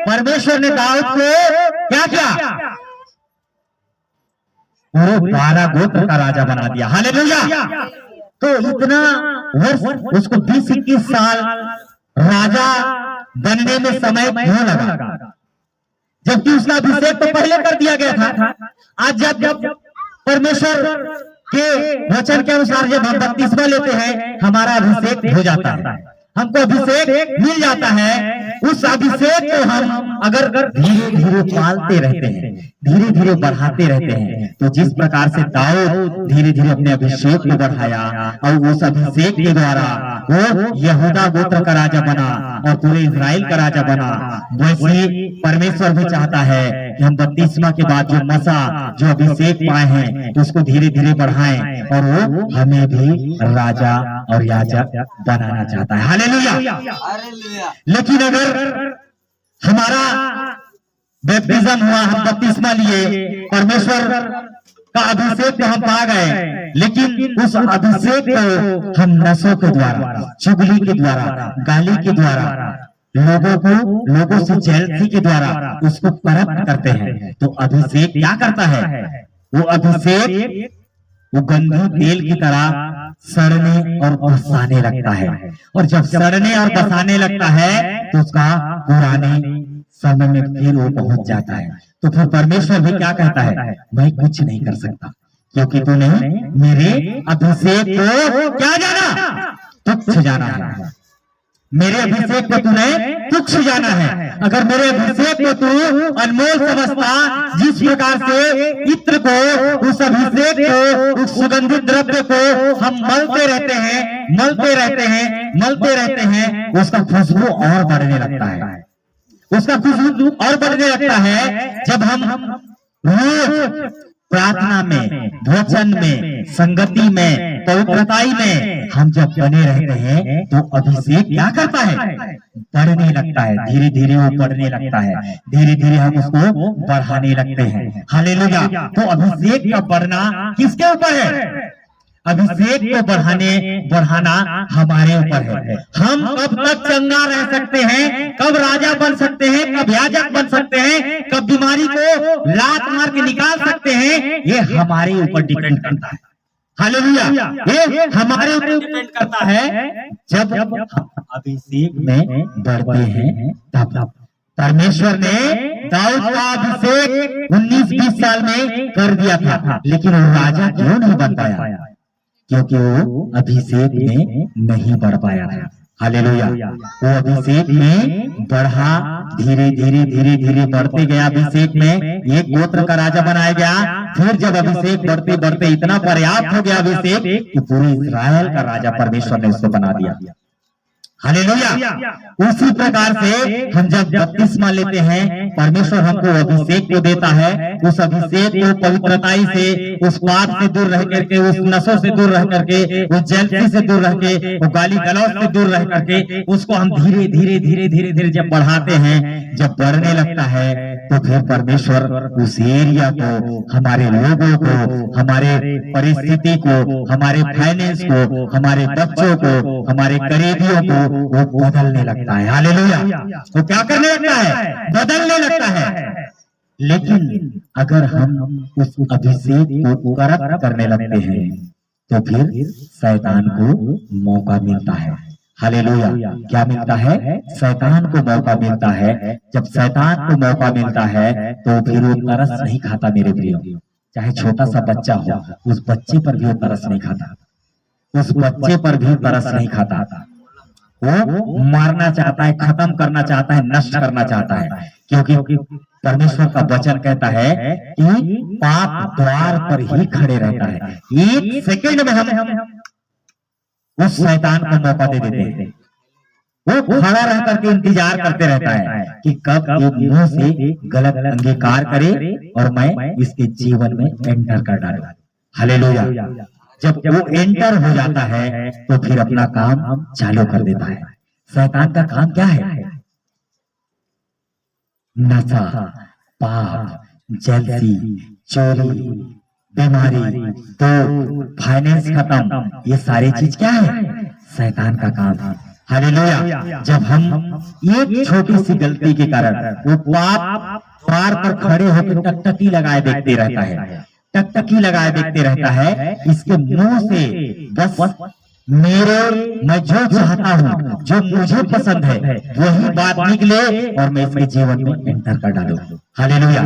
परमेश्वर ने दाऊद को क्या किया, पूरे 12 गोत्र का राजा बना दिया। हालेलुया। तो इतना वर्ष उसको 20-21 साल राजा बनने में समय क्यों लगा, जबकि उसका अभिषेक तो पहले कर दिया गया था। आज जब परमेश्वर के वचन के अनुसार जब हम बपतिस्मा लेते हैं, हमारा अभिषेक हो जाता है, हमको अभिषेक मिल जाता है। उस अभिषेक को हम अगर धीरे धीरे पालते रहते हैं, धीरे धीरे बढ़ाते रहते हैं, तो जिस प्रकार से दाऊद धीरे धीरे अपने अभिषेक को बढ़ाया और उस अभिषेक के द्वारा वो यहूदा गोत्र का राजा बना और पूरे इजराइल का राजा बना, वैसे परमेश्वर भी चाहता है कि हम बपतिस्मा के बाद जो मसा, जो अभिषेक पाए हैं, तो उसको धीरे धीरे बढ़ाएं और वो हमें भी राजा और याजक बनाना चाहता है। हालेलुया। लेकिन अगर हमारा बैप्टिज्म हुआ, हम बपतिस्मा लिए, परमेश्वर का अभिषेक तो हम पा गए, लेकिन उस अभिषेक को हम नशों के द्वारा, चुगली के द्वारा, गाली के द्वारा, लोगों से जेलसी के द्वारा उसको करप्ट करते हैं, तो अभिषेक क्या करता है, वो अभिषेक वो गंदे तेल की तरह सड़ने और बसाने लगता है, और जब सड़ने और बसाने लगता है तो उसका पुराने समय में फिर वो पहुंच जाता है। तो फिर परमेश्वर भी क्या कहता है, मैं कुछ नहीं कर सकता, क्योंकि तूने मेरे अभिषेक को क्या जाना, तुच्छ जाना है। मेरे अभिषेक को तूने तुच्छ जाना है। अगर मेरे अभिषेक को तू अनमोल समझता, जिस प्रकार से इत्र को, उस अभिषेक को, उस सुगंधित द्रव्य को हम मलते रहते हैं, मलते रहते हैं, मलते रहते हैं, उसका खुशबू और बढ़ने लगता है, उसका खुशबू और बढ़ने लगता है। जब हम रोज प्रार्थना में, वचन में, संगति में, पवित्रताई में हम जब बने रहते हैं, तो अभिषेक क्या करता है, बढ़ने लगता है, धीरे धीरे वो बढ़ने लगता है, धीरे धीरे हम उसको बढ़ाने लगते हैं। हालेलुया। तो अभिषेक का बढ़ना किसके ऊपर है, अभिषेक को बढ़ाना हमारे ऊपर है। हम कब तक चंगा रह सकते हैं, कब राजा बन सकते हैं, कब याजक बन सकते हैं, कब बीमारी को लात मार के निकाल सकते हैं, ये हमारे ऊपर डिपेंड करता है। हालेलुया। ये हमारे ऊपर डिपेंड करता है। जब हम अभिषेक में बढ़ते हैं, तब परमेश्वर ने दाऊद का अभिषेक 19-20 साल में कर दिया था, लेकिन वो राजा क्यों नहीं बन पाया, क्योंकि वो अभिषेक में नहीं बढ़ पाया था। हालेलुया। वो अभिषेक में बढ़ा, धीरे धीरे धीरे धीरे बढ़ते गया, अभिषेक में एक गोत्र का राजा बनाया गया। फिर जब अभिषेक बढ़ते बढ़ते इतना पर्याप्त हो गया अभिषेक कि पूरे इस्राएल का राजा परमेश्वर ने उसको बना दिया। हालेलुया। उसी प्रकार से हम जब बपतिस्मा लेते हैं, परमेश्वर हमको अभिषेक को देता है। उस अभिषेक को पवित्रताई से, उस पाप से दूर रह करके, उस नशों से दूर रह करके, उस जेलसी से दूर रह के, वो गाली गलौज से दूर रह करके, उसको हम धीरे धीरे धीरे धीरे धीरे जब बढ़ाते हैं, जब बढ़ने लगता है, तो फिर परमेश्वर उस एरिया को, हमारे लोगों को, हमारे परिस्थिति को, हमारे फाइनेंस को, हमारे बच्चों को, हमारे करीबियों को वो बदलने लगता है। हालेलुया। वो क्या करने लगता है, बदलने लगता है। लेकिन अगर हम उस अभिषेक को करप्ट करने लगते हैं, तो फिर शैतान को मौका मिलता है। हालेलुया। क्या मिलता है, शैतान को मौका मिलता है। जब शैतान को मौका मिलता है, तो फिर वो तरस नहीं खाता। मेरे प्रियो, चाहे छोटा सा बच्चा हो, उस बच्चे पर भी वो तरस नहीं खाता, उस बच्चे पर भी तरस नहीं खाता। वो मारना चाहता है, खत्म करना चाहता है, नष्ट करना चाहता है, क्योंकि परमेश्वर का वचन कहता है कि पाप द्वार पर ही खड़े रहता है। एक सेकंड में हम उस शैतान को मौका दे देते हैं। वो खड़ा रह करके इंतजार करते रहता है कि कब ये मुंह से गलत अंगीकार करे और मैं इसके जीवन में एंटर कर डालूं। हालेलुया। जब वो एंटर हो जाता है, तो फिर अपना काम चालू कर देता है। शैतान का काम क्या है, नशा, पाप, जेलसी, चोरी, बीमारी, तो फाइनेंस खत्म, ये सारी चीज क्या है, शैतान का काम है। हालेलुया। जब हम एक छोटी सी गलती के कारण वो पाप पार पर खड़े होकर टकटकी लगाए देखते रहता है, टकटकी लगाए देखते रहता है, इसके मुंह से बस मैं जो चाहता हूँ, जो मुझे पसंद है, वही बात निकले और मैं इसके जीवन में एंटर कर डालूं। हालेलुया।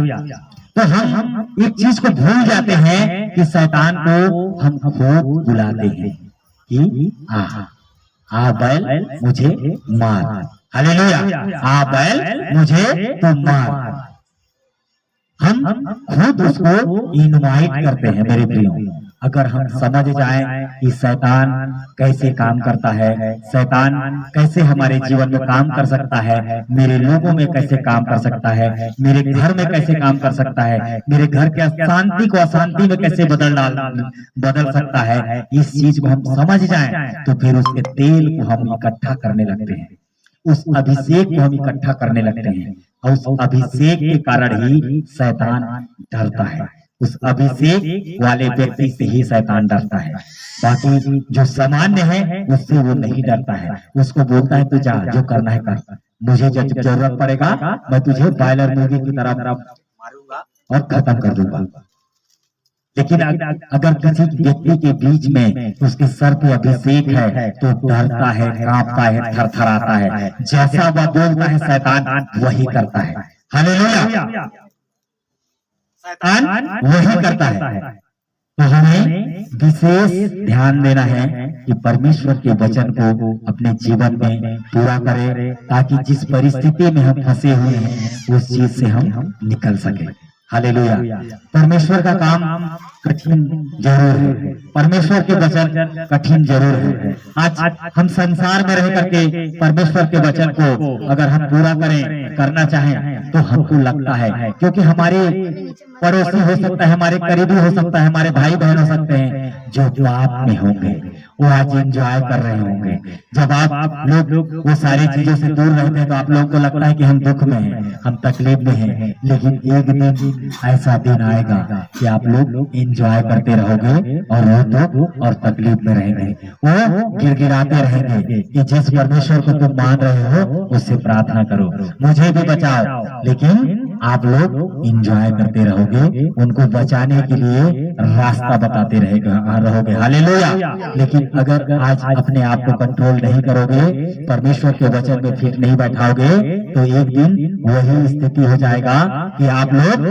तो हम एक चीज को भूल जाते हैं कि शैतान को हम खूब बुलाते हैं कि आ बैल मुझे मार। हालेलुया। आ बैल मुझे तो मार। हम खुद उसको इनवाइट करते हैं मेरे प्रियो। अगर हम समझ जाएं कि शैतान कैसे काम करता है, शैतान कैसे हमारे जीवन में काम कर सकता है, मेरे लोगों में कैसे काम कर सकता है, मेरे घर में कैसे काम कर सकता है, मेरे घर के अशांति को अशांति में कैसे बदल सकता है, इस चीज को हम समझ जाएं तो फिर उसके तेल को हम इकट्ठा करने लगते हैं, उस अभिषेक को हम इकट्ठा करने लगते हैं और उस अभिषेक के कारण ही शैतान डरता है। उस अभिषेक वाले व्यक्ति से ही शैतान डरता है। बाकी जो सामान्य है उससे वो नहीं डरता है। उसको बोलता है तू जा, जो करना है कर, मुझे जब जरूरत पड़ेगा मैं तुझे बॉयलर मुर्गी की तरह मारूंगा और खत्म कर दूंगा। लेकिन अगर किसी व्यक्ति के बीच में उसके सर पे अभिषेक है तो डरता है, कांपता है, थरथराता है। जैसा वह बोलता है शैतान वही करता है। हालेलुया। शैतान वही करता है। तो हमें विशेष ध्यान देना है कि परमेश्वर के वचन को अपने जीवन में पूरा करें, ताकि जिस परिस्थिति में हम फंसे हुए हैं उस चीज से हम निकल सके। हालेलुया। परमेश्वर का काम कठिन जरूर है, परमेश्वर के वचन कठिन जरूर है। आज हम संसार में रह करके परमेश्वर के वचन को अगर हम पूरा करें, करना चाहें तो हमको लगता है, क्योंकि हमारे पड़ोसी हो सकता है, हमारे करीबी हो सकता है, हमारे भाई बहन हो सकते हैं जो पाप में होंगे, वो आज एंजॉय कर रहे होंगे। जब आप लोग वो सारी चीजों से दूर रहते हैं तो आप लोगों को लगता है कि हम दुख में हैं, हम तकलीफ में हैं। लेकिन एक दिन ऐसा दिन आएगा कि आप लोग एंजॉय करते रहोगे और वो दुख और तकलीफ में रहेंगे, वो गिड़गिड़ाते रहेंगे कि जिस परमेश्वर को तुम मान रहे हो उससे प्रार्थना करो, मुझे भी बचाओ। लेकिन आप लोग एंजॉय करते रहोगे, उनको बचाने के लिए रास्ता बताते रहोगे। हालेलुया। लेकिन अगर आज अपने आप को कंट्रोल नहीं करोगे, परमेश्वर के वचन में फिट नहीं बैठाओगे, तो एक दिन वही स्थिति हो जाएगा कि आप लोग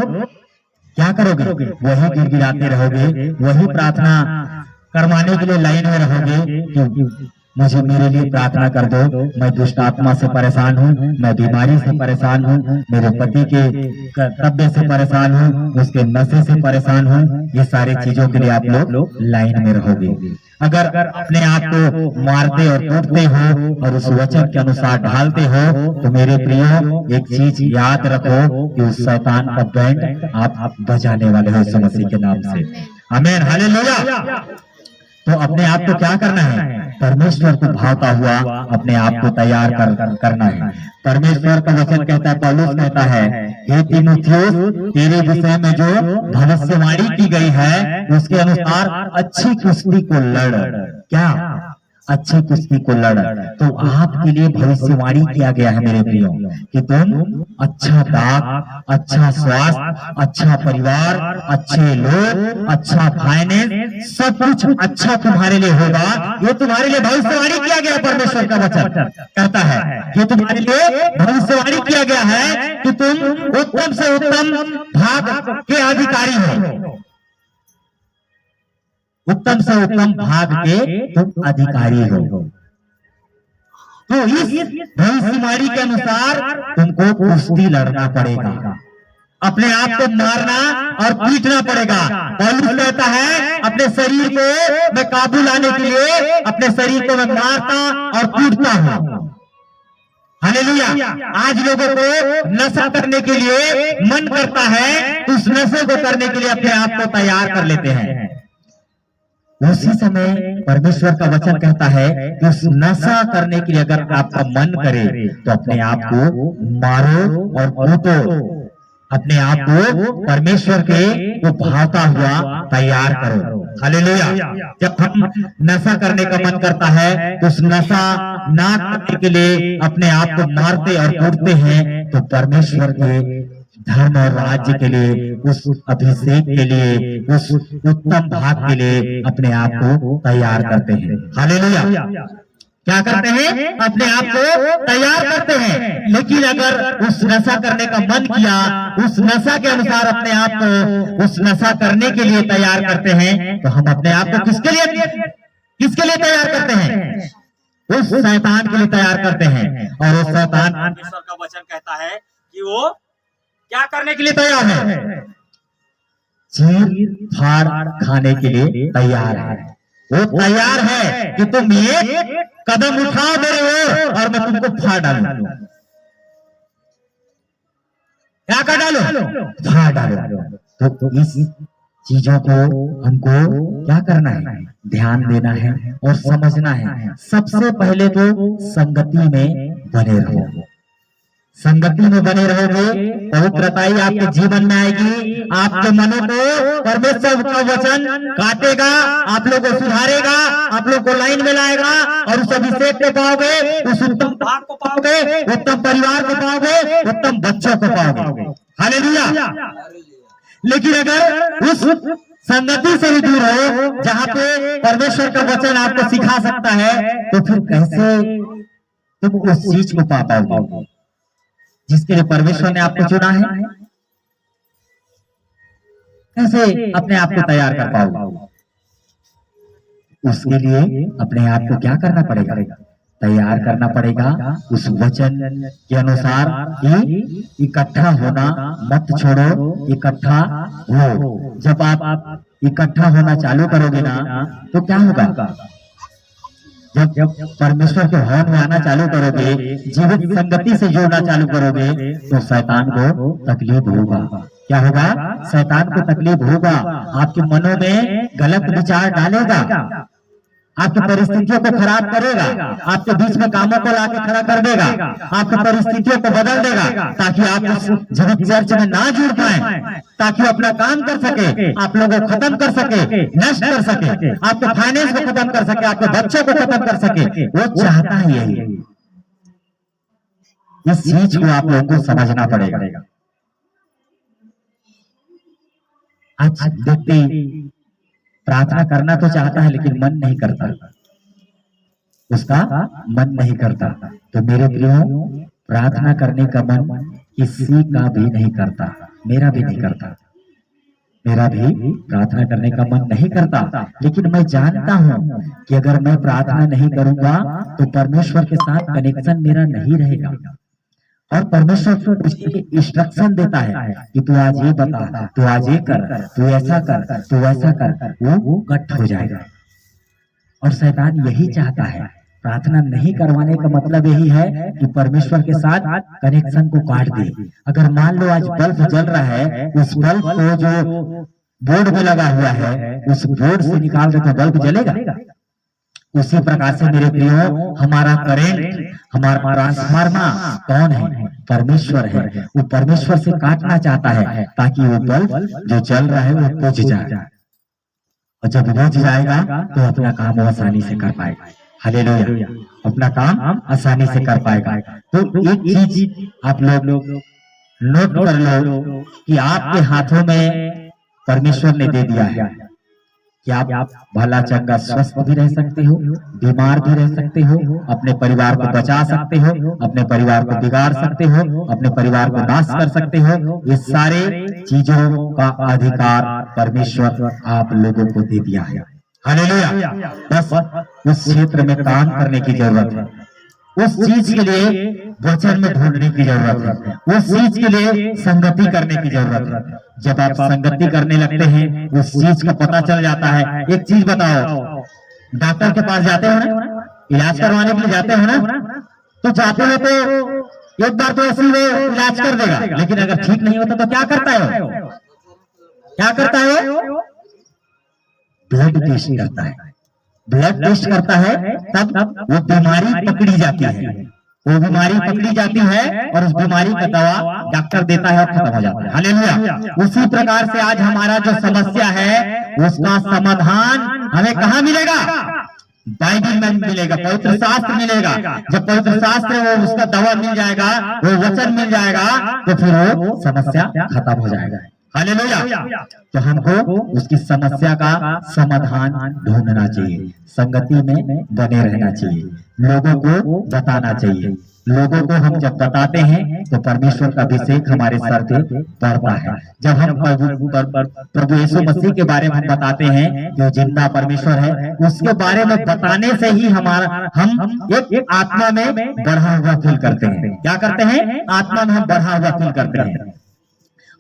क्या करोगे, वही गिड़गिड़ाते रहोगे, वही प्रार्थना करवाने के लिए लाइन में रहोगे कि मुझे मेरे लिए प्रार्थना कर दो, मैं दुष्ट आत्मा से परेशान हूँ, मैं बीमारी से परेशान हूँ, मेरे पति के कर्तव्य से परेशान हूँ, उसके नशे से परेशान हूँ। ये सारी चीजों के लिए आप लोग लाइन में रहोगे। अगर अपने आप को मारते और कूटते हो और उस वचन के अनुसार ढालते हो तो मेरे प्रियो एक चीज याद रखो कि उस शैतान का बैंड आप बजाने वाले हो यीशु मसीह के नाम से। आमीन। हालेलुया। तो अपने आप को क्या करना है, परमेश्वर को भावता हुआ अपने आप को तैयार करना है। परमेश्वर का वचन कहता है, पौलुस कहता है, हे तीमुथियुस, तेरे विषय में जो भविष्यवाणी की गई है उसके अनुसार अच्छी कुश्ती को लड़। क्या? अच्छी कुश्ती को लड़। तो आपके लिए भविष्यवाणी किया गया है मेरे प्रियो कि तुम अच्छा दाग, अच्छा स्वास्थ्य, अच्छा परिवार, अच्छे लोग, अच्छा फाइनेंस, सब कुछ अच्छा तुम्हारे लिए होगा। ये तुम्हारे लिए भविष्यवाणी किया गया। परमेश्वर का वचन कहता है कि तुम्हारे लिए भविष्यवाणी किया गया है कि तुम उत्तम से उत्तम भाग के अधिकारी हो, उत्तम से उत्तम भाग के तुम अधिकारी हो। तो इस भविष्यवाणी के अनुसार तुमको कुश्ती लड़ना पड़ेगा, अपने आप को मारना और पीटना पड़ेगा। पौलुस कहता है, अपने शरीर को मैं काबू लाने के लिए अपने शरीर को मैं मारता और पीटता हूं। हालेलुया। आज लोगों को नशा करने के लिए मन करता है, तो उस नशे को करने के लिए अपने आप को तैयार कर लेते हैं। उसी समय परमेश्वर का वचन कहता है कि उस नशा करने के लिए अगर आपका मन करे तो अपने आप को मारो और कूटो। अपने आप को परमेश्वर के को भावता हुआ तैयार करो। हालेलुया। जब हम नशा करने का मन करता है तो उस नशा ना करने के लिए अपने आप को मारते और कूटते हैं, तो परमेश्वर के धर्म और राज्य के लिए, उस अभिषेक के लिए, उस उत्तम भाग के लिए अपने आप को तैयार करते हैं। हालेलुया। क्या करते हैं? अपने आप को तैयार करते हैं। लेकिन अगर उस नशा करने का मन किया, उस नशा के अनुसार अपने आप को उस नशा करने के लिए तैयार करते हैं, तो हम अपने आप को किसके लिए तैयार करते हैं? उस शैतान के लिए तैयार करते हैं। और उस शैतान, परमेश्वर का वचन कहता है कि वो क्या करने के लिए तैयार है? चीर फाड़ खाने के लिए तैयार है। वो तैयार है कि तुम एक कदम उठाओ मेरे ओर और मैं तुमको फाड़ डालूं। क्या कर डालो? फाड़ डालो। तो इस चीजों को हमको क्या करना है? ध्यान देना है और समझना है। सबसे पहले तो संगति में बने रहो। संगति में बने रहोगे, पवित्रता ही आपके जीवन में आएगी। आपके मनों को परमेश्वर का वचन काटेगा, आप लोग को सुधारेगा, आप लोग को लाइन में लाएगा और उस अभिषेक को पाओगे, उस उत्तम भाग को पाओगे, उत्तम परिवार को पाओगे, उत्तम बच्चों को पाओगे। हालेलुया। लेकिन अगर उस संगति से भी दूर हो जहाँ पे परमेश्वर का वचन आपको सिखा सकता है, तो फिर कैसे तुम उस चीज को पा पाओगे जिसके लिए परमेश्वर ने आपको चुना है? कैसे अपने आप को तैयार कर पाओगे? उसके लिए अपने आप को क्या करना पड़ेगा? तैयार करना पड़ेगा। उस वचन के अनुसार इकट्ठा होना मत छोड़ो, इकट्ठा हो। जब आप इकट्ठा होना चालू करोगे ना, तो क्या होगा? जब परमेश्वर के भवन में आना चालू करोगे, जीवित संगति से जोड़ना चालू करोगे, तो शैतान को तकलीफ होगा। क्या होगा? शैतान को तकलीफ होगा। आपके मनों में गलत विचार डालेगा, आपकी परिस्थितियों को खराब करेगा, आपके बीच में कामों को लाके खड़ा कर देगा, आपकी परिस्थितियों को बदल देगा, ताकि आप उस जीवित चर्च में ना जुड़ पाए, ताकि वो अपना काम कर सके, आप लोगों को खत्म कर सके, नष्ट कर सके, आपके फाइनेंस को खत्म कर सके, आपके बच्चों को खत्म कर सके। वो चाहता है यही। इस चीज को आप लोगों को समझना पड़ेगा। आज व्यक्ति प्रार्थना करना तो चाहता है लेकिन मन नहीं करता, उसका मन नहीं करता। तो मेरे प्रियो, प्रार्थना करने का मन किसी का भी नहीं करता, मेरा भी नहीं करता, मेरा भी प्रार्थना करने का मन नहीं करता। लेकिन मैं जानता हूं कि अगर मैं प्रार्थना नहीं करूंगा तो परमेश्वर के साथ कनेक्शन मेरा नहीं रहेगा। और परमेश्वर इंस्ट्रक्शन देता है कि तू आज ये बता, तू आज ये कर, तू ऐसा कर, तू वैसा कर, वो कट हो जाएगा। और शैतान यही चाहता है। प्रार्थना नहीं करवाने का मतलब यही है कि परमेश्वर के साथ कनेक्शन को काट दे। अगर मान लो आज बल्ब जल रहा है, उस बल्ब को जो बोर्ड में लगा हुआ है, उस बोर्ड से निकाल दे तो बल्ब जलेगा। उसी प्रकार से मेरे प्रियो, हमारा करंट, हमारा ट्रांसफार्मर कौन है? परमेश्वर है। वो परमेश्वर से काटना चाहता है ताकि वो बल्ब जो जल रहा है वो बुझ जाए, और जब बुझ जाएगा तो अपना काम आसानी से कर पाएगा। हालेलुया। अपना काम आसानी से कर पाएगा। तो एक चीज आप लोग नोट कर लो कि आपके हाथों में परमेश्वर ने दे दिया है कि आप भला चंगा स्वस्थ भी रह सकते हो, बीमार भी रह सकते हो, अपने परिवार को बचा सकते हो, अपने परिवार को बिगाड़ सकते हो, अपने परिवार को नाश कर सकते हो। ये सारे चीजों का अधिकार परमेश्वर आप लोगों को दे दिया है। हालेलुया। बस उस क्षेत्र में काम करने की जरूरत है, उस चीज के लिए वचन में ढूंढने की जरूरत है, उस चीज के लिए संगति करने की जरूरत है। जब आप संगति करने लगते हैं, उस चीज का पता चल जाता है। एक चीज बताओ, डॉक्टर के पास जाते हो ना, इलाज करवाने के लिए जाते हो ना, तो जाते हो तो एक बार तो ऐसे ही वो इलाज कर देगा, लेकिन अगर ठीक नहीं होता तो क्या करता है? क्या करता है? ब्लड टेस्ट करता है। ब्लड टेस्ट करता है, तब वो बीमारी पकड़ी जाती है, वो बीमारी पकड़ी जाती है और उस बीमारी का दवा डॉक्टर देता है और खत्म हो जाता है। हालेलुया। उसी प्रकार से आज हमारा जो समस्या है उसका समाधान हमें कहाँ मिलेगा? बाइबल में मिलेगा, पवित्र शास्त्र मिलेगा। जब पवित्र शास्त्र वो उसका दवा मिल जाएगा, वो वचन मिल जाएगा, तो फिर वो समस्या खत्म हो जाएगा। हालेलुया। तो हमको उसकी समस्या का समाधान ढूंढना चाहिए, संगति में बने रहना चाहिए, लोगों को बताना चाहिए। लोगों को हम जब बताते हैं तो परमेश्वर का अभिषेक हमारे सर पे पड़ता है। जब हम प्रभु यीशु मसीह के बारे में हम बताते हैं जो जिंदा परमेश्वर है, उसके बारे में बताने से ही हम एक आत्मा में बढ़ा हुआ फील करते हैं। क्या करते हैं? आत्मा में हम बढ़ा हुआ फील करते हैं।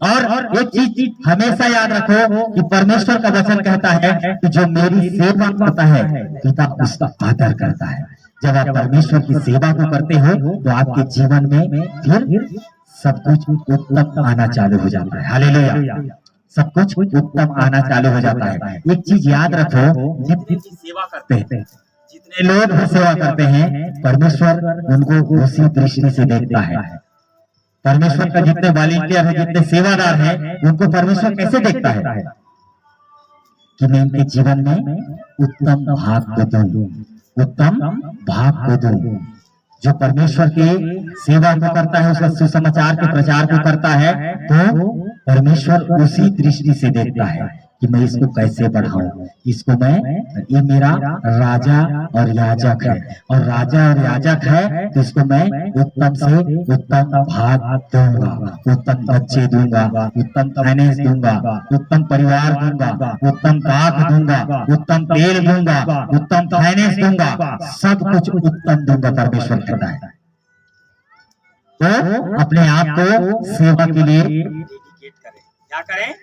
और एक चीज हमेशा याद रखो कि परमेश्वर का वचन कहता है कि जो मेरी सेवा करता है पिता उसका आदर करता है। जब आप परमेश्वर की सेवा को करते हो तो आपके जीवन में फिर सब कुछ उत्तम आना चालू हो जाता है। हालेलुया। सब कुछ उत्तम आना चालू हो जाता है। एक चीज याद रखो, जितनी सेवा करते हैं, जितने लोग भी सेवा करते हैं, परमेश्वर उनको उसी दृष्टि से देखता है। परमेश्वर का जितने वॉलंटियर है, जितने सेवादार हैं, उनको परमेश्वर कैसे देखता है? कि मैं इनके जीवन में उत्तम भाग को दूं, उत्तम भाग को दूं। जो परमेश्वर की सेवा को करता है, उसका सुसमाचार के प्रचार को करता है, तो परमेश्वर उसी दृष्टि से देखता है कि मैं इसको कैसे बढ़ाऊं। इसको ये मेरा राजा और याजक है, और राजा और याजक है तो इसको मैं उत्तम से उत्तम भाग दूंगा, उत्तम बच्चे दूंगा, उत्तम फाइनेंस दूंगा, उत्तम परिवार दूंगा, उत्तम बाग दूंगा, उत्तम तेल दूंगा, उत्तम फाइनेंस दूंगा, सब कुछ उत्तम दूंगा। परमेश्वर कहता है तो अपने आप को सेवा के लिए डेडिकेट करें। क्या करें?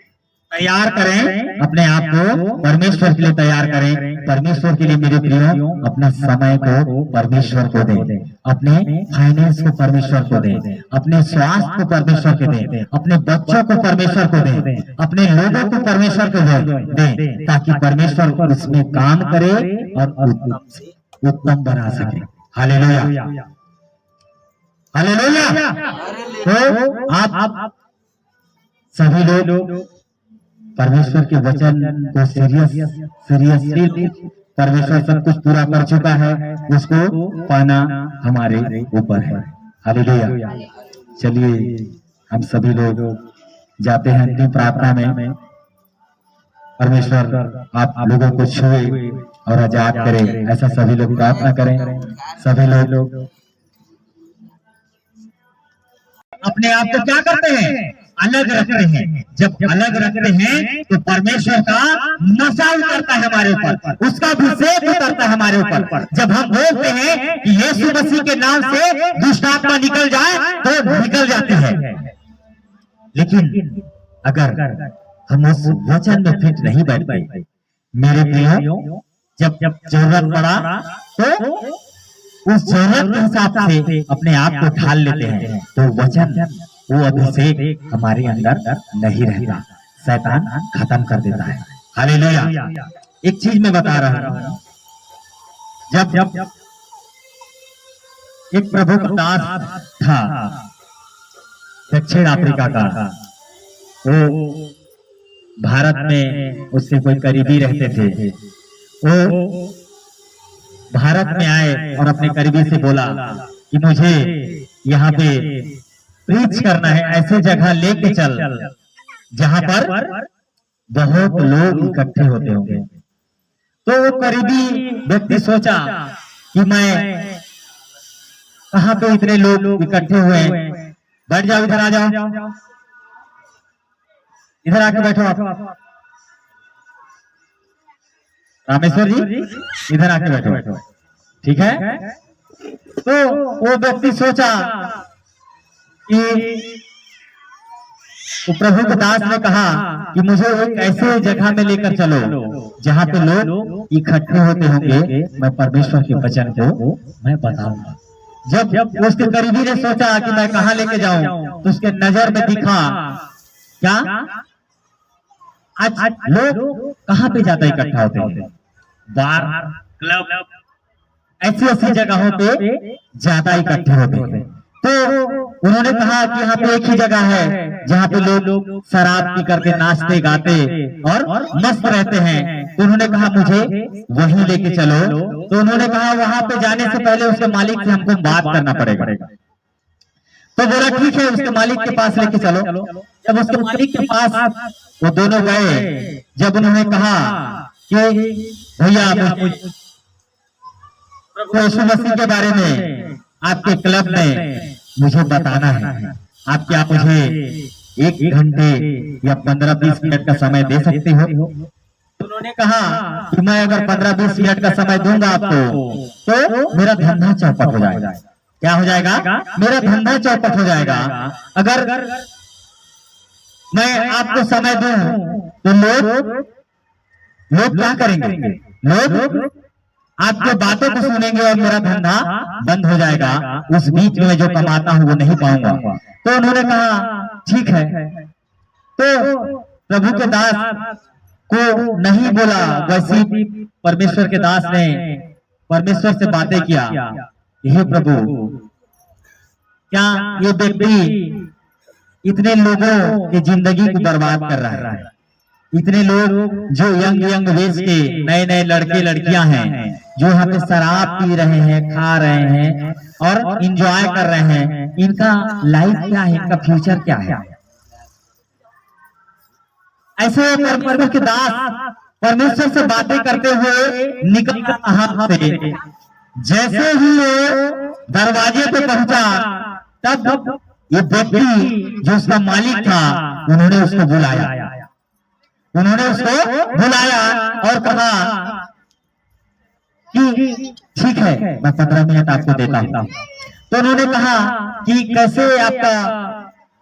तैयार करें, अपने आप को परमेश्वर के लिए तैयार करें। परमेश्वर के लिए मेरे प्रियो अपने समय को परमेश्वर को दें, अपने फाइनेंस को परमेश्वर को दें, अपने स्वास्थ्य को परमेश्वर को दें, अपने बच्चों को परमेश्वर को दें, अपने लोगों को परमेश्वर को दें, ताकि परमेश्वर उसमें काम करे और उत्तम बना सके। हालेलुया। हालेलुया। तो आप सभी लोग परमेश्वर के वचन को सीरियसली परमेश्वर सब कुछ पूरा कर चुका है, उसको पाना हमारे ऊपर है। हालेलुया। चलिए हम सभी लोग जाते हैं अपनी प्रार्थना में। परमेश्वर आप लोगों को छुए और आजाद करे, ऐसा सभी लोग प्रार्थना करें। सभी लोग अपने आप को क्या करते हैं? अलग रखते हैं। जब अलग रखते हैं तो परमेश्वर का नशा उतरता है हमारे ऊपर, उसका अभिषेक उतरता है हमारे ऊपर। जब हम बोलते हैं कि यीशु मसीह के नाम से दुष्ट आत्मा निकल जाए तो निकल जाती है। लेकिन अगर हम उस वचन में फिट नहीं बैठ पाए, मेरे प्रियो, जब जरूरत पड़ा तो उस जरूरत के हिसाब से अपने आप को ढाल लेते हैं, तो वचन वो अभिषेक हमारे अंदर नहीं रहता, शैतान खत्म कर देता है। हालेलुया। एक चीज मैं बता रहा हूं, जब एक प्रभु का दास था दक्षिण अफ्रीका का, वो भारत में उससे कोई करीबी रहते थे। वो भारत में आए और अपने करीबी से बोला कि मुझे यहाँ पे प्रीच करना है, ऐसे जगह लेके चल जहां पर बहुत लोग इकट्ठे होते होंगे। तो वो करीबी व्यक्ति सोचा कि मैं कहाँ पे इतने लोग इकट्ठे हुए हैं, बैठ जाओ, इधर आ जाओ, इधर आके बैठो आप। रामेश्वर जी इधर आके बैठो, ठीक है। तो वो व्यक्ति सोचा कि तो प्रभु के दास ने कहा कि मुझे एक ऐसे जगह में लेकर चलो जहाँ पे लोग इकट्ठे होते होंगे, मैं परमेश्वर के वचन को मैं बताऊंगा। जब उसके करीबी ने सोचा कि मैं कहाँ लेके जाऊं, तो उसके नजर में दिखा क्या, आज लोग कहाँ पे ज्यादा इकट्ठा होते हैं? बार, क्लब, ऐसी जगहों पे ज्यादा इकट्ठे होते हैं। तो उन्होंने कहा कि यहाँ पे एक ही जगह है जहाँ पे लोग शराब पी करके नाचते गाते और मस्त रहते हैं। तो उन्होंने कहा मुझे वहीं लेके चलो। तो उन्होंने कहा वहां पे जाने से पहले उसके मालिक से हमको बात करना पड़ेगा। तो बोला ठीक है, उसके मालिक के पास लेके चलो। जब उसके मालिक के पास वो दोनों गए, जब उन्होंने कहा कि भैया यीशु मसीह के बारे में आपके क्लब में मुझे बताना है, आप क्या मुझे 1 घंटे या 15-20 मिनट का समय दे सकते हो? उन्होंने कहा कि मैं अगर 15-20 मिनट का समय दूंगा आपको तो मेरा धंधा चौपट हो जाएगा। क्या हो जाएगा? मेरा धंधा चौपट हो जाएगा। अगर मैं आपको समय दूं तो लोग क्या करेंगे? लोग आपके बातों को सुनेंगे और मेरा धंधा बंद हो जाएगा। उस बीच में जो कमाता हूं वो नहीं पाऊंगा। तो उन्होंने कहा ठीक है। तो प्रभु के दास को नहीं बोला, वैसे परमेश्वर के दास ने परमेश्वर से बातें किया, हे प्रभु, क्या ये व्यक्ति इतने लोगों की जिंदगी को बर्बाद कर रहा है? इतने लोग जो यंग वेश के नए लड़के लड़कियां हैं, जो यहाँ पे शराब पी रहे हैं, खा रहे हैं और इंजॉय कर रहे हैं, इनका लाइफ क्या है? इनका फ्यूचर क्या है? ऐसे परमेश्वर के दास परमेश्वर से बातें करते हुए निकल वहां से। जैसे ही वो दरवाजे पे पहुंचा तब ये व्यक्ति जो उसका मालिक था, उन्होंने उसको बुलाया और कहा कि ठीक है, मैं 15 मिनट आपको देता हूं। तो उन्होंने कहा कि कैसे आपका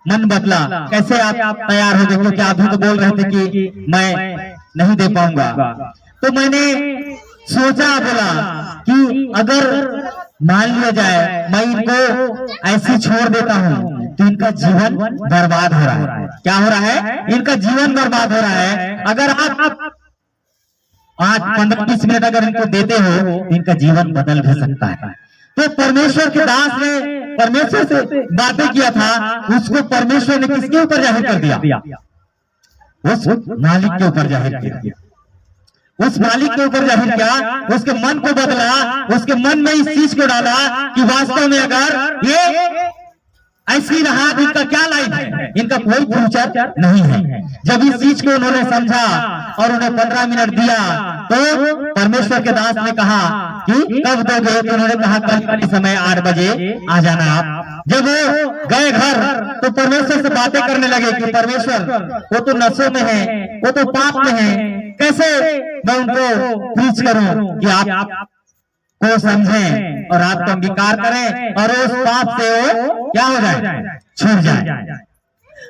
मन बदला, कैसे आप तैयार हो गए? क्योंकि आप भी तो बोल रहे थे कि मैं नहीं दे पाऊंगा। तो मैंने सोचा, बोला कि अगर मान लिया जाए मैं इनको ऐसे छोड़ देता हूं तो इनका जीवन बर्बाद हो रहा है। क्या हो रहा है? इनका जीवन बर्बाद हो रहा है। अगर आप 8-15-20 मिनट अगर इनको देते हो तो इनका जीवन बदल भी सकता है। तो परमेश्वर के दास ने परमेश्वर से बातें किया था, उसको परमेश्वर ने किसके ऊपर जाहिर कर दिया? उस मालिक के ऊपर जाहिर किया। उस मालिक के ऊपर जाहिर किया, उसके मन को बदला, उसके मन में इस चीज को डाला कि वास्तव में अगर ये ऐसी रहा तो इनका क्या लाइफ है? इनका कोई फ्यूचर नहीं है। जब इस चीज को उन्होंने समझा और उन्हें 15 मिनट दिया तो परमेश्वर के दास ने कहा कि कब दोगे? तो उन्होंने कहा कल के समय 8 बजे आ जाना आप। जब वो गए घर तो परमेश्वर से बातें करने लगे कि परमेश्वर, वो तो नशे में है, वो तो पाप में है, कैसे मैं उनको प्रीच करूं कि आप को समझें और आपको अंगीकार करें और उस पाप से वो क्या हो जाए? छूट जाए।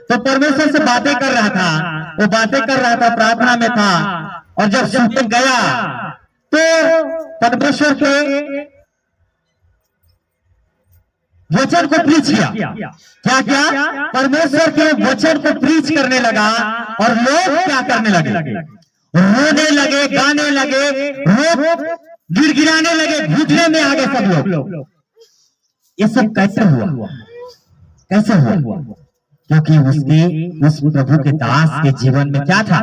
तो परमेश्वर से बातें कर रहा था, वो बातें कर रहा था, प्रार्थना में था। और जब शूटिंग गया तो परमेश्वर के वचन को प्रीच किया। क्या? परमेश्वर के वचन को प्रीच करने लगा और लोग क्या करने लगे? रोने लगे, गाने लगे, गिड़गिड़ाने लगे, घुटने में आ गए सब लोग। ये सब कैसे हुआ? क्योंकि उस प्रभु के दास के जीवन में क्या था?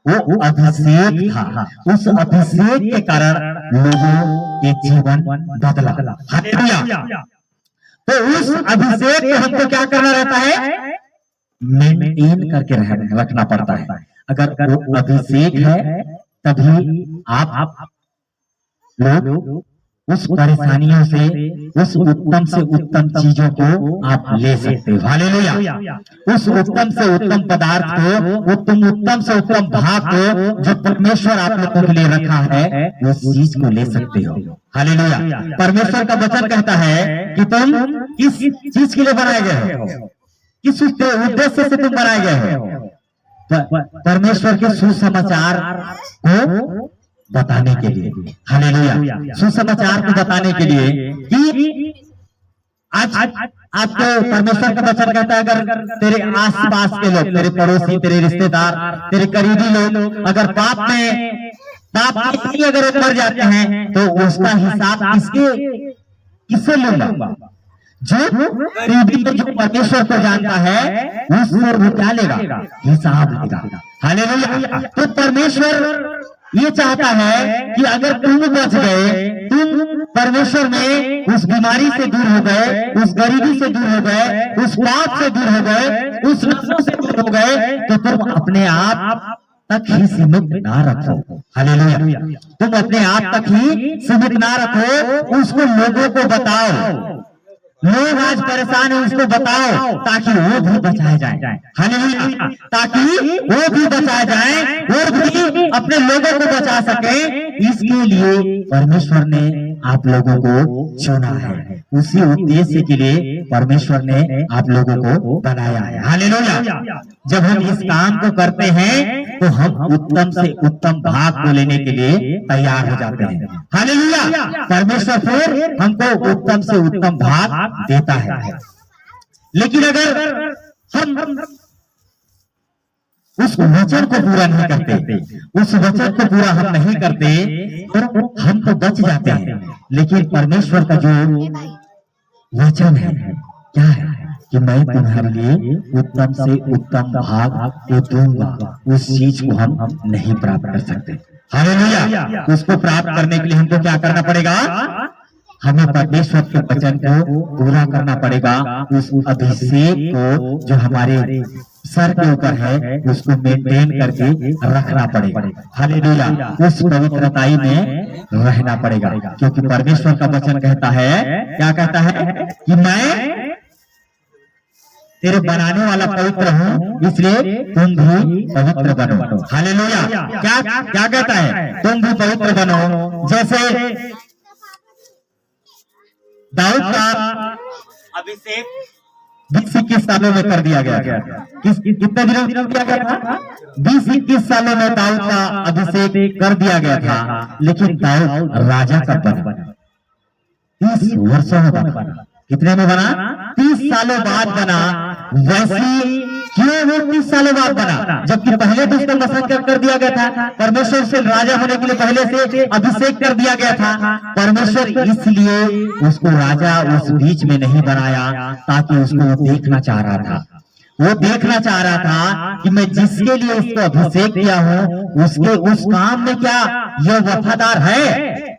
वो अभिषेक था। उस अभिषेक के कारण लोगों के जीवन बदला। हालेलुया। तो उस अभिषेक को हमको क्या करना रहता है? मेंटेन करके रखना पड़ता है। अगर वो अभिषेक है तभी आप लोग उस परेशानियों से, उस उत्तम से उत्तम चीजों को आप ले सकते हो। हालेलुया। उस उत्तम से उत्तम पदार्थ को, उत्तम से उत्तम भाग को जो परमेश्वर आप लोगों के लिए रखा है, उस चीज को ले सकते हो। हालेलुया। परमेश्वर का वचन कहता है कि तुम किस चीज के लिए बनाए गए हो, किस उद्देश्य से तुम बनाए गए हो? परमेश्वर के सुसमाचार को बताने के लिए। हालेलुया। सुसमाचार को बताने के लिए कि आज आपको परमेश्वर का वचन कहता है, अगर तेरे आसपास के लोग, तेरे पड़ोसी, तेरे रिश्तेदार, तेरे करीबी लोग अगर पाप में अगर मर जाते हैं तो उसका हिसाब किससे लूंगा? जो टीवी में जो परमेश्वर को जानता है उससे वो क्या लेगा, हिसाब लेगा। हालेलुया। तो परमेश्वर ये चाहता है कि अगर तुम बच गए, तुम परमेश्वर में उस बीमारी से दूर हो गए, उस गरीबी से दूर हो गए, उस पाप से दूर हो गए, उस नशों से दूर हो गए, तो तुम अपने आप तक ही सीमित ना रखो। हालेलुया। तुम अपने आप तक ही सीमित ना रखो, उसको लोगों को बताओ। लोग आज परेशान है, उसको बताओ ताकि वो भी बचाए जाए। हालेलुया। ताकि वो भी बचाए जाए और भी अपने लोगों को बचा सके। इसके लिए परमेश्वर ने आप लोगों को चुना है, उसी उद्देश्य के लिए परमेश्वर ने आप लोगों को बनाया है। हालेलुया। जब हम इस काम को करते हैं तो हम उत्तम से उत्तम भाग को लेने के लिए तैयार हो जाते हैं। हालेलुया। परमेश्वर फिर हमको उत्तम से उत्तम भाग देता है। लेकिन अगर हम उस वचन को पूरा नहीं करते, उस वचन को पूरा हम नहीं करते, तो हम तो बच जाते हैं। लेकिन परमेश्वर का जो वचन है क्या है कि मैं तुम्हारे लिए उत्तम से उत्तम भाग को दूंगा, उस चीज को हम नहीं प्राप्त कर सकते। हालेलुया। उसको प्राप्त करने के लिए हमको क्या करना पड़ेगा, हमें परमेश्वर के वचन को पूरा करना पड़ेगा। उस अभिषेक को जो हमारे सर के ऊपर है उसको मेंटेन करके रखना पड़ेगा। हालेलुया। उस पवित्रताई में रहना पड़ेगा, क्योंकि परमेश्वर का वचन कहता है, क्या कहता है कि मैं तेरे बनाने वाला पवित्र हूँ, इसलिए तुम भी पवित्र बनो। हालेलुया। क्या क्या कहता है, तुम भी पवित्र बनो। जैसे दाऊद का अभिषेक 20-21 सालों में कर दिया गया। कितने दिनों में किया गया था? 20-21 सालों में दाऊद का अभिषेक कर दिया गया था। लेकिन दाऊद राजा कब बना? 30 वर्षों में बना। कितने में बना? 30 सालों बाद बना। वैसी क्यों वो 30 सालों बाद बना, जबकि पहले तो उसका मसक्कत कर दिया गया था। परमेश्वर से राजा होने के लिए पहले से अभिषेक कर दिया गया था। परमेश्वर इसलिए उसको राजा उस बीच में नहीं बनाया, ताकि उसको वो देखना चाह रहा था। वो देखना चाह रहा था कि मैं जिसके लिए इसको अभिषेक किया हूँ उसके उस काम में क्या यह वफादार है।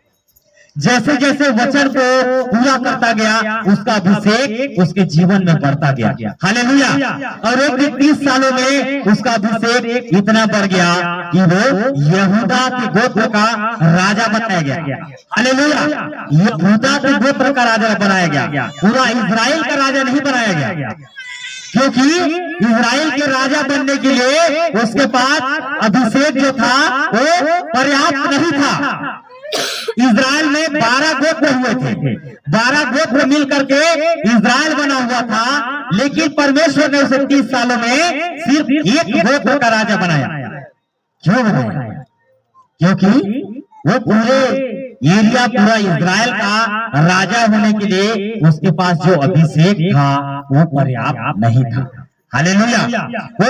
जैसे जैसे वचन को पूरा करता गया, उसका अभिषेक उसके जीवन में बढ़ता गया। हालेलुया। और एक 30 सालों में उसका अभिषेक इतना बढ़ गया कि वो यहूदा के गोत्र का राजा बनाया गया। हालेलुया। यहूदा के गोत्र का राजा बनाया गया, पूरा इजराइल का राजा नहीं बनाया गया, क्योंकि इजराइल के राजा बनने के लिए उसके पास अभिषेक जो था वो पर्याप्त नहीं था। इजराइल में 12 गोत्र हुए थे, 12 गोत्र मिल करके इजराइल बना हुआ था। लेकिन परमेश्वर ने उसे 30 सालों में सिर्फ एक गोत्र का राजा बनाया। क्यों बनाया? क्योंकि वो पूरे एरिया, पूरा इजराइल का राजा होने के लिए उसके पास जो अभिषेक था वो पर्याप्त नहीं था। हालेलुया। वो